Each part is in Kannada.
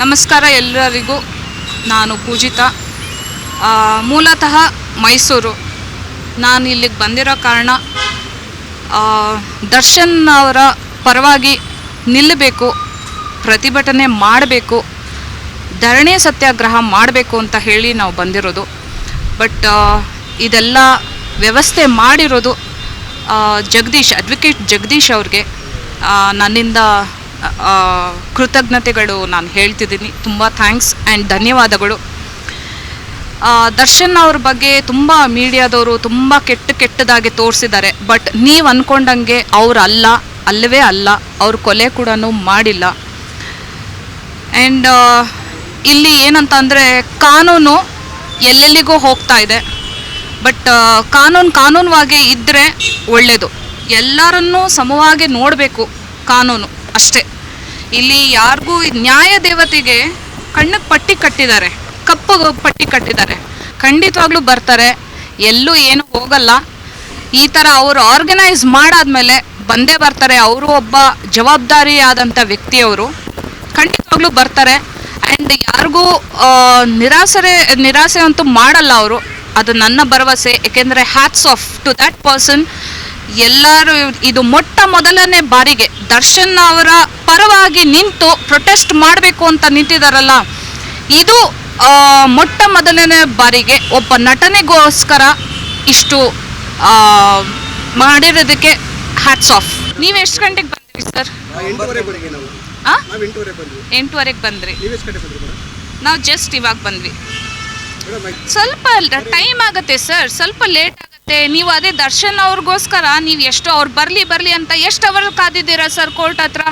ನಮಸ್ಕಾರ ಎಲ್ಲರಿಗೂ. ನಾನು ಪೂಜಿತಾ, ಮೂಲತಃ ಮೈಸೂರು. ನಾನು ಇಲ್ಲಿಗೆ ಬಂದಿರೋ ಕಾರಣ ದರ್ಶನ್ ಅವರ ಪರವಾಗಿ ನಿಲ್ಲಬೇಕು, ಪ್ರತಿಭಟನೆ ಮಾಡಬೇಕು, ಧರಣಿ ಸತ್ಯಾಗ್ರಹ ಮಾಡಬೇಕು ಅಂತ ಹೇಳಿ ನಾವು ಬಂದಿರೋದು. ಬಟ್ ಇದೆಲ್ಲ ವ್ಯವಸ್ಥೆ ಮಾಡಿರೋದು ಅಡ್ವೊಕೇಟ್ ಜಗದೀಶ್ ಅವ್ರಿಗೆ ನನ್ನಿಂದ ಕೃತಜ್ಞತೆಗಳು ನಾನು ಹೇಳ್ತಿದ್ದೀನಿ. ತುಂಬ ಥ್ಯಾಂಕ್ಸ್ ಆ್ಯಂಡ್ ಧನ್ಯವಾದಗಳು. ದರ್ಶನ್ ಅವ್ರ ಬಗ್ಗೆ ತುಂಬ ಮೀಡಿಯಾದವರು ತುಂಬ ಕೆಟ್ಟದಾಗಿ ತೋರಿಸಿದ್ದಾರೆ. ಬಟ್ ನೀವು ಅಂದ್ಕೊಂಡಂಗೆ ಅಲ್ಲವೇ ಅಲ್ಲ. ಅವ್ರ ಕೊಲೆ ಕೂಡ ಮಾಡಿಲ್ಲ. ಆ್ಯಂಡ್ ಇಲ್ಲಿ ಏನಂತ ಅಂದರೆ ಕಾನೂನು ಎಲ್ಲೆಲ್ಲಿಗೂ ಹೋಗ್ತಾ ಇದೆ. ಬಟ್ ಕಾನೂನುವಾಗೇ ಇದ್ದರೆ ಒಳ್ಳೆಯದು. ಎಲ್ಲರನ್ನೂ ಸಮವಾಗಿ ನೋಡಬೇಕು ಕಾನೂನು, ಅಷ್ಟೇ. ಇಲ್ಲಿ ಯಾರಿಗೂ ನ್ಯಾಯ ದೇವತೆಗೆ ಕಣ್ಣಿಗೆ ಪಟ್ಟಿ ಕಟ್ಟಿದ್ದಾರೆ, ಕಪ್ಪು ಪಟ್ಟಿ ಕಟ್ಟಿದ್ದಾರೆ. ಖಂಡಿತವಾಗ್ಲೂ ಬರ್ತಾರೆ, ಎಲ್ಲೂ ಏನು ಹೋಗಲ್ಲ. ಈ ಥರ ಅವರು ಆರ್ಗನೈಸ್ ಮಾಡಾದ್ಮೇಲೆ ಬಂದೇ ಬರ್ತಾರೆ. ಅವರು ಒಬ್ಬ ಜವಾಬ್ದಾರಿಯಾದಂಥ ವ್ಯಕ್ತಿಯವರು, ಖಂಡಿತವಾಗ್ಲೂ ಬರ್ತಾರೆ. ಆ್ಯಂಡ್ ಯಾರಿಗೂ ನಿರಾಸೆ ಅಂತೂ ಮಾಡಲ್ಲ ಅವರು, ಅದು ನನ್ನ ಭರವಸೆ. ಏಕೆಂದರೆ hats off to that person. ಎಲ್ಲರೂ ಇದು ಮೊಟ್ಟ ಮೊದಲನೇ ಬಾರಿಗೆ ದರ್ಶನ್ ಅವರ ಪರವಾಗಿ ನಿಂತು ಪ್ರೊಟೆಸ್ಟ್ ಮಾಡಬೇಕು ಅಂತ ನಿಂತಿದ್ದಾರಲ್ಲ, ಇದು ಮೊಟ್ಟ ಮೊದಲನೇ ಬಾರಿಗೆ ಒಬ್ಬ ನಟನೆಗೋಸ್ಕರ ಇಷ್ಟು ಮಾಡಿರೋದಕ್ಕೆ ಹ್ಯಾಟ್ಸ್ ಆಫ್. ನೀವು ಎಷ್ಟು ಗಂಟೆಗೆ ಬಂದ್ರಿ ಸರ್? 8:30ಗೆ ಬಂದ್ರಿ. ನಾವು ಜಸ್ಟ್ ಇವಾಗ ಬಂದ್ವಿ. ಸ್ವಲ್ಪ ಟೈಮ್ ಆಗುತ್ತೆ ಸರ್, ಸ್ವಲ್ಪ ಲೇಟ್ ಆಗುತ್ತೆ. ನೀವು ಅದೇ ದರ್ಶನ್ ಅವ್ರಿಗೋಸ್ಕರ ನೀವು ಎಷ್ಟು ಅವ್ರು ಬರಲಿ ಅಂತ ಎಷ್ಟು ಅವರ್ ಕಾದಿದ್ದೀರಾ ಸರ್ ಕೋರ್ಟ್ ಹತ್ರ?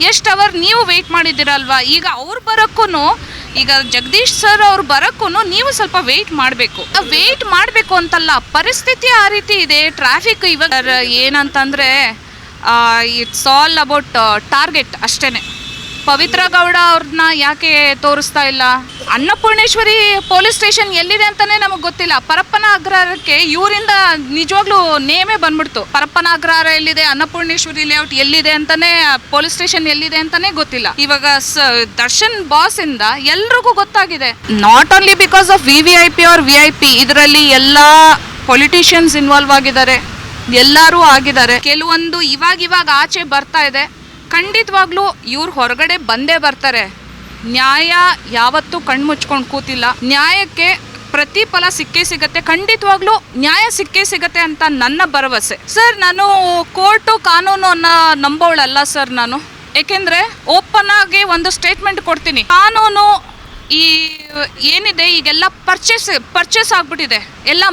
ಎಷ್ಟು ಅವರ್ ನೀವು ವೆಯ್ಟ್ ಮಾಡಿದ್ದೀರಲ್ವಾ? ಈಗ ಅವ್ರು ಬರೋಕ್ಕೂ, ಈಗ ಜಗದೀಶ್ ಸರ್ ಅವ್ರು ಬರೋಕ್ಕೂ ನೀವು ಸ್ವಲ್ಪ ವೆಯ್ಟ್ ಮಾಡಬೇಕು ಅಂತಲ್ಲ, ಪರಿಸ್ಥಿತಿ ಆ ರೀತಿ ಇದೆ. ಟ್ರಾಫಿಕ್ ಇವಾಗ ಏನಂತಂದರೆ ಇಟ್ಸ್ ಆಲ್ ಅಬೌಟ್ ಟಾರ್ಗೆಟ್ ಅಷ್ಟೇ. ಪವಿತ್ರ ಗೌಡ ಅವ್ರನ್ನ ಯಾಕೆ ತೋರಿಸ್ತಾ ಇಲ್ಲ? ಅನ್ನಪೂರ್ಣೇಶ್ವರಿ ಪೊಲೀಸ್ ಸ್ಟೇಷನ್ ಎಲ್ಲಿದೆ ಅಂತಲೇ ನಮಗೆ ಗೊತ್ತಿಲ್ಲ. ಪರಪ್ಪನ ಅಗ್ರಹಾರಕ್ಕೆ ಇವರಿಂದ ನಿಜವಾಗ್ಲೂ ನೇಮೇ ಬಂದ್ಬಿಡ್ತು. ಪರಪ್ಪನ ಅಗ್ರಹಾರ ಎಲ್ಲಿದೆ, ಅನ್ನಪೂರ್ಣೇಶ್ವರಿ ಲೇಔಟ್ ಎಲ್ಲಿದೆ ಅಂತಲೇ, ಪೊಲೀಸ್ ಸ್ಟೇಷನ್ ಎಲ್ಲಿದೆ ಅಂತಲೇ ಗೊತ್ತಿಲ್ಲ. ಇವಾಗ ದರ್ಶನ್ ಬಾಸ್ ಇಂದ ಎಲ್ರಿಗೂ ಗೊತ್ತಾಗಿದೆ. Not only because of VIP or VIP, ಇದರಲ್ಲಿ ಎಲ್ಲ ಪೊಲಿಟಿಷಿಯನ್ಸ್ ಇನ್ವಾಲ್ವ್ ಆಗಿದ್ದಾರೆ, ಎಲ್ಲರೂ ಆಗಿದ್ದಾರೆ. ಕೆಲವೊಂದು ಇವಾಗ ಆಚೆ ಬರ್ತಾ ಇದೆ. ಖಂಡಿತವಾಗ್ಲೂ ಇವ್ರು ಹೊರಗಡೆ ಬಂದೇ ಬರ್ತಾರೆ. ನ್ಯಾಯ ಯಾವತ್ತೂ ಕಣ್ಮುಚ್ಕೊಂಡು ಕೂತಿಲ್ಲ. ನ್ಯಾಯಕ್ಕೆ ಪ್ರತಿಫಲ ಸಿಗತ್ತೆ. ಖಂಡಿತವಾಗ್ಲೂ ನ್ಯಾಯ ಸಿಗತ್ತೆ ಅಂತ ನನ್ನ ಭರವಸೆ ಸರ್. ನಾನು ಕೋರ್ಟು ಕಾನೂನು ಅನ್ನೋ ನಂಬೋಳಲ್ಲ ಸರ್ ನಾನು. ಏಕೆಂದರೆ ಓಪನ್ ಆಗಿ ಒಂದು ಸ್ಟೇಟ್ಮೆಂಟ್ ಕೊಡ್ತೀನಿ. ಕಾನೂನು ಈ ಏನಿದೆ ಈಗೆಲ್ಲ ಪರ್ಚೇಸ್ ಆಗ್ಬಿಟ್ಟಿದೆ, ಎಲ್ಲ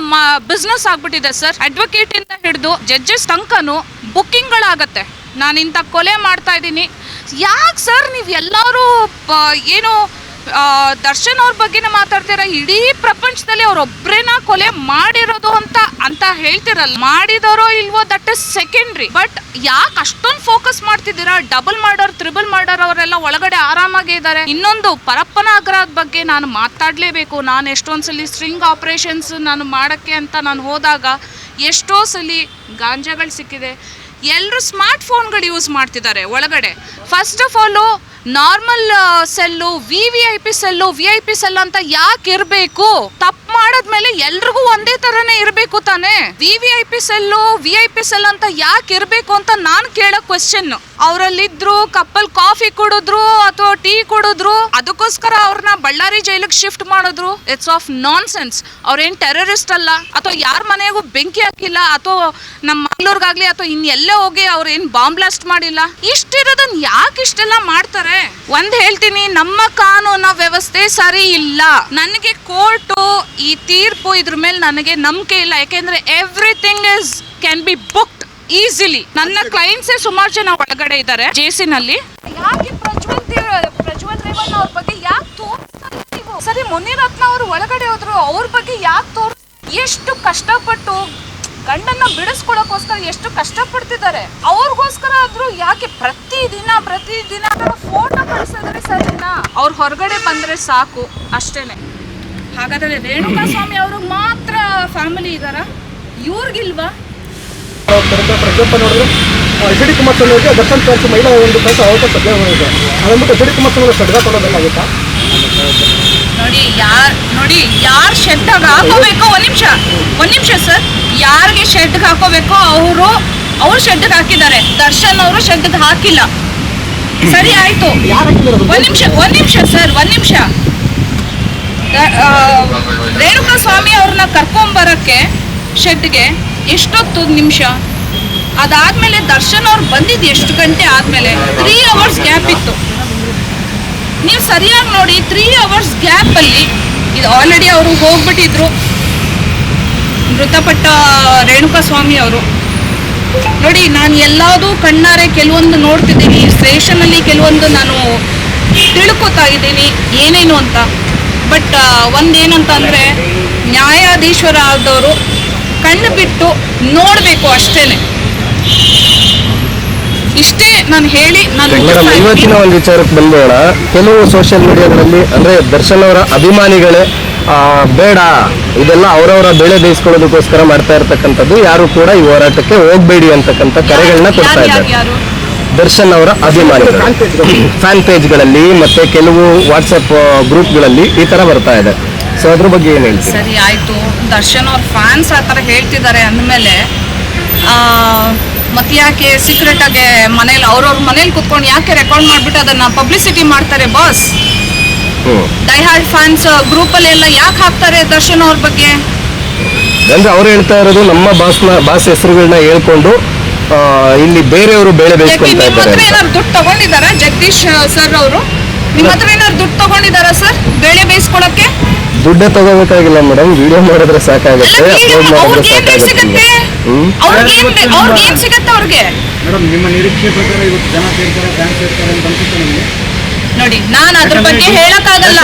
ಬಿಸ್ನೆಸ್ ಆಗ್ಬಿಟ್ಟಿದೆ ಸರ್. ಅಡ್ವೊಕೇಟಿಂದ ಹಿಡಿದು ಜಡ್ಜಸ್ ತನಕನೂ ಬುಕ್ಕಿಂಗ್ಗಳಾಗತ್ತೆ. ನಾನು ಇಂಥ ಕೊಲೆ ಮಾಡ್ತಾ ಇದ್ದೀನಿ, ಯಾಕೆ ಸರ್ ನೀವು ಎಲ್ಲರೂ ಏನು ದರ್ಶನ್ ಅವ್ರ ಬಗ್ಗೆನೇ ಮಾತಾಡ್ತೀರಾ? ಇಡೀ ಪ್ರಪಂಚದಲ್ಲಿ ಅವರೊಬ್ಬರೇನ ಕೊಲೆ ಮಾಡಿರೋದು ಅಂತ ಹೇಳ್ತಿರಲ್ಲ. ಮಾಡಿದರೋ ಇಲ್ವೋ ದಟ್ ಇಸ್ ಸೆಕೆಂಡ್ರಿ. ಬಟ್ ಯಾಕೆ ಅಷ್ಟೊಂದು ಫೋಕಸ್ ಮಾಡ್ತಿದ್ದೀರಾ? ಡಬಲ್ ಮರ್ಡರ್, ತ್ರಿಬಲ್ ಮರ್ಡರ್ ಅವರೆಲ್ಲ ಒಳಗಡೆ ಆರಾಮಾಗಿ ಇದ್ದಾರೆ. ಇನ್ನೊಂದು ಪರಪ್ಪನ ಅಗ್ರಹದ ಬಗ್ಗೆ ನಾನು ಮಾತಾಡಲೇಬೇಕು. ನಾನು ಎಷ್ಟೊಂದ್ಸಲಿ ಸ್ಟ್ರಿಂಗ್ ಆಪರೇಷನ್ಸ್ ನಾನು ಮಾಡೋಕ್ಕೆ ಅಂತ ನಾನು ಹೋದಾಗ ಎಷ್ಟೋ ಸಲಿ ಗಾಂಜಾಗಳು ಸಿಕ್ಕಿದೆ. ಎಲ್ಲರೂ ಸ್ಮಾರ್ಟ್ ಫೋನ್ಗಳು ಯೂಸ್ ಮಾಡ್ತಿದ್ದಾರೆ ಒಳಗಡೆ. First of all normal cell, VIP cell ಅಂತ ಯಾಕೆ ಇರಬೇಕು? ತಪ್ಪು ಮಾಡಿದ್ಮೇಲೆ ಎಲ್ರಿಗೂ ಒಂದೇ ಥರನೇ ಇರಬೇಕು ತಾನೇ? VIP ಸೆಲ್ ಅಂತ ಯಾಕೆ ಇರಬೇಕು ಅಂತ ನಾನು ಕೇಳೋ ಕ್ವೆಶ್ಚನ್. ಅವರಲ್ಲಿದ್ರು ಕಪ್ಪಲ್ ಕಾಫಿ ಕುಡಿದ್ರು ಅಥವಾ ಟೀ ಕುಡಿದ್ರು, ಅದಕ್ಕೋಸ್ಕರ ಅವ್ರನ್ನ ಬಳ್ಳಾರಿ ಜೈಲಿಗೆ ಶಿಫ್ಟ್ ಮಾಡಿದ್ರು. It's of non sense. ಅವ್ರೇನು ಟೆರರಿಸ್ಟ್ ಅಲ್ಲ, ಅಥವಾ ಯಾರ ಮನೆಗೂ ಬೆಂಕಿ ಹಾಕಿಲ್ಲ, ಅಥವಾ ನಮ್ಮ ಮಂಗಳೂರಿಗಾಗ್ಲಿ ಅಥವಾ ಇನ್ನೆಲ್ಲೇ ಹೋಗಿ ಅವ್ರೇನು ಬಾಂಬ್ ಬ್ಲಾಸ್ಟ್ ಮಾಡಿಲ್ಲ. ಇಷ್ಟಿರೋದನ್ನ ಯಾಕೆ ಇಷ್ಟೆಲ್ಲ ಮಾಡ್ತಾರೆ? ಒಂದ್ ಹೇಳ್ತೀನಿ, ನಮ್ಮ ಕಾನೂನು ವ್ಯವಸ್ಥೆ ಸರಿ ಇಲ್ಲ. ನನಗೆ ಕೋರ್ಟು ಈ ತೀರ್ಪು ಇದ್ರ ಮೇಲೆ ನನಗೆ ನಂಬಿಕೆ ಇಲ್ಲ. ಯಾಕೆಂದ್ರೆ everything can be booked easily. ನನ್ನ ಕ್ಲೈಂಟ್ಸೇ ಸುಮಾರು ಜನ ಒಳಗಡೆ ಇದ್ದಾರೆ ಜೇಸಿನಲ್ಲಿ. ಯಾಕೆ ಪ್ರಜ್ವಲ್ ರೇವಣ್ಣ ಅವ್ರ ಬಗ್ಗೆ ಯಾಕೆ ತೋರಿಸ್ತಾರೆ ನೀವು? ಸರಿ, ಮುನಿರತ್ನ ಅವರು ಒಳಗಡೆ ಹೋದ್ರು, ಅವ್ರ ಬಗ್ಗೆ ಯಾಕೆ ಎಷ್ಟು ಕಷ್ಟಪಟ್ಟು ಗಂಡನ್ನ ಬಿಡಿಸ್ಕೊಳ್ಳೋಕೋಸ್ಕರ ಎಷ್ಟು ಕಷ್ಟಪಡ್ತಿದ್ದಾರೆ. ಅವ್ರಿಗೋಸ್ಕರ ಆದ್ರೂ ಯಾಕೆ ಪ್ರತಿದಿನ ಫೋಟೋ ಕಳಿಸಿದ್ರೆ ಸರಿನಾ? ಅವ್ರು ಹೊರಗಡೆ ಬಂದ್ರೆ ಸಾಕು, ಅಷ್ಟೇನೆ. ಹಾಗಾದ್ರೆ ರೇಣುಕಾ ಸ್ವಾಮಿ ಅವ್ರಿಗೆ ಮಾತ್ರ ಫ್ಯಾಮಿಲಿ ಇದಾರ, ಇವ್ರಿಗಿಲ್ವಾ? ಪ್ರತಿಯೊಬ್ಬ ನೋಡಿದ್ರು HD ಕುಮಾರಸ್ವಾಮಿ ಅವರಿಗೆ ದರ್ಶನ್ ಫ್ಯಾನ್ಸ್ ಮಹಿಳಾ ಒಂದು ಫ್ಯಾನ್ಸ್ ಅವಕಾಶ ಇದೆ. ಅದನ್ಬಿಟ್ಟು HD ಕುಮಾರಸ್ವಾಮಿ ಸಡ್ಗ ಕೊಡೋಬೇಕಾಗುತ್ತಾ? ನೋಡಿ ಯಾರು ಶೆಡ್ಗೆ ಹಾಕೋಬೇಕೋ ಒಂದ್ ನಿಮಿಷ ಸರ್, ಯಾರಿಗೆ ಶೆಡ್ಗೆ ಹಾಕೋಬೇಕೋ ಅವ್ರು ಶೆಡ್ಗೆ ಹಾಕಿದ್ದಾರೆ. ದರ್ಶನ್ ಅವರು ಶೆಡ್ಗೆ ಹಾಕಿಲ್ಲ. ಸರಿ ಆಯ್ತು, ಒಂದ್ ನಿಮಿಷ ಸರ್, ರೇಣುಕಾ ಸ್ವಾಮಿ ಅವ್ರನ್ನ ಕರ್ಕೊಂಬರಕ್ಕೆ ಶೆಡ್ಗೆ ಎಷ್ಟೊತ್ತು ನಿಮಿಷ, ಅದಾದ್ಮೇಲೆ ದರ್ಶನ್ ಅವ್ರು ಬಂದಿದ್ದು ಎಷ್ಟು ಗಂಟೆ ಆದ್ಮೇಲೆ 3 hours ಗ್ಯಾಪ್ ಇತ್ತು. ನೀವು ಸರಿಯಾಗಿ ನೋಡಿ, 3 hours ಗ್ಯಾಪಲ್ಲಿ ಇದು ಆಲ್ರೆಡಿ ಅವರು ಹೋಗ್ಬಿಟ್ಟಿದ್ರು, ಮೃತಪಟ್ಟ ರೇಣುಕಾ ಸ್ವಾಮಿ ಅವರು. ನೋಡಿ, ನಾನು ಎಲ್ಲದೂ ಕಣ್ಣಾರೆ ಕೆಲವೊಂದು ನೋಡ್ತಿದ್ದೀನಿ, ಸ್ಟೇಷನಲ್ಲಿ ಕೆಲವೊಂದು ನಾನು ತಿಳ್ಕೊತಾ ಇದ್ದೀನಿ ಏನೇನು ಅಂತ. ಬಟ್ ಒಂದೇನಂತ ಅಂದರೆ, ನ್ಯಾಯಾಧೀಶರ ಆದವರು ಕಣ್ಣು ಬಿಟ್ಟು ನೋಡಬೇಕು ಅಷ್ಟೇ. ಇಷ್ಟೇ ನಾನು ಹೇಳಿ ಇವತ್ತಿನ ಒಂದು ವಿಚಾರಕ್ಕೆ ಬಂದೋಣ. ಕೆಲವು ಸೋಷಿಯಲ್ ಮೀಡಿಯಾಗಳಲ್ಲಿ ಅಂದ್ರೆ ದರ್ಶನ್ ಅವರ ಅಭಿಮಾನಿಗಳೇ ಬೇಡ, ಇದೆಲ್ಲ ಅವರವರ ಬೆಳೆ ಬೇಯಿಸ್ಕೊಳ್ಳೋದಕ್ಕೋಸ್ಕರ ಮಾಡ್ತಾ ಇರ್ತಕ್ಕಂಥದ್ದು, ಯಾರು ಕೂಡ ಈ ಹೋರಾಟಕ್ಕೆ ಹೋಗ್ಬೇಡಿ ಅಂತಕ್ಕಂಥ ಕರೆಗಳನ್ನ ಕೊಡ್ತಾ ಇದ್ದಾರೆ. ದರ್ಶನ್ ಅವರ ಅಭಿಮಾನಿಗಳು ಫ್ಯಾನ್ ಪೇಜ್ಗಳಲ್ಲಿ ಮತ್ತೆ ಕೆಲವು ವಾಟ್ಸಪ್ ಗ್ರೂಪ್ಗಳಲ್ಲಿ ಈ ತರ ಬರ್ತಾ ಇದೆ. ಸೊ ಅದ್ರ ಬಗ್ಗೆ ಏನು ಹೇಳ್ತೀವಿ? ಸರಿ ಆಯ್ತು, ದರ್ಶನ್ ಅವ್ರ ಫ್ಯಾನ್ಸ್ ಆ ಥರ ಹೇಳ್ತಿದ್ದಾರೆ ಅಂದಮೇಲೆ ಮತ್ತೆ ಯಾಕೆ ಸೀಕ್ರೆಟ್ ಆಗಿ ಮನೇಲಿ ಅವ್ರವ್ರ ಮನೇಲಿ ಕುತ್ಕೊಂಡು ಯಾಕೆ ರೆಕಾರ್ಡ್ ಮಾಡ್ಬಿಟ್ಟು ಅದನ್ನ ಪಬ್ಲಿಸಿಟಿ ಮಾಡ್ತಾರೆ ಬಾಸ್? ಡೈ ಹಾರ್ಡ್ ಫ್ಯಾನ್ಸ್ ಗ್ರೂಪಲ್ಲಿ ಎಲ್ಲ ಯಾಕೆ ಹಾಕ್ತಾರೆ ದರ್ಶನ್ ಅವ್ರ ಬಗ್ಗೆ? ಅಂದ್ರೆ ಅವ್ರು ಹೇಳ್ತಾ ಇರೋದು ನಮ್ಮ ಬಾಸ್ ಹೆಸರುಗಳನ್ನ ಹೇಳ್ಕೊಂಡು ಇಲ್ಲಿ ಬೇರೆಯವರು ಬೇಳೆ ಬೇಯಿಸ್ಕೊಳ್ತಾ ನಿಮ್ಮ ಹತ್ರ ಇದ್ದಾರೆ. ಏನಾದ್ರು ದುಡ್ಡು ತಗೊಂಡಿದ್ದಾರಾ ಜಗದೀಶ್ ಸರ್ ಅವರು? ನಿಮ್ಮ ಹತ್ರ ಏನಾದ್ರು ದುಡ್ಡು ತಗೊಂಡಿದ್ದಾರಾ ಸರ್ ಬೇಳೆ ಬೇಯಿಸ್ಕೊಳಕ್ಕೆ? ದುಡ್ಡೇ ತಗೋಬೇಕಾಗಿಲ್ಲ ಮೇಡಮ್, ವಿಡಿಯೋ ಮಾಡಿದ್ರೆ ಸಾಕಾಗುತ್ತೆ, ಅಪ್ಲೋಡ್ ಮಾಡಿದ್ರೆ ಸಾಕಾಗುತ್ತೆ. ಅವ್ರಿಗೆ ಸಿಗತ್ತೆ ಅವ್ರಿಗೆ? ಮೇಡಮ್, ನಿಮ್ಮ ನಿರೀಕ್ಷೆ ಪ್ರಕಾರ ಇವತ್ತು ಜನ ಸೇರ್ತಾರೆ, ಫ್ಯಾನ್ಸ್ ಸೇರ್ತಾರೆ ಅಂತ ಅನ್ಸುತ್ತೆ ನಿಮಗೆ? ನೋಡಿ, ನಾನು ಅದ್ರ ಬಗ್ಗೆ ಹೇಳಕ್ಕಾಗಲ್ಲ.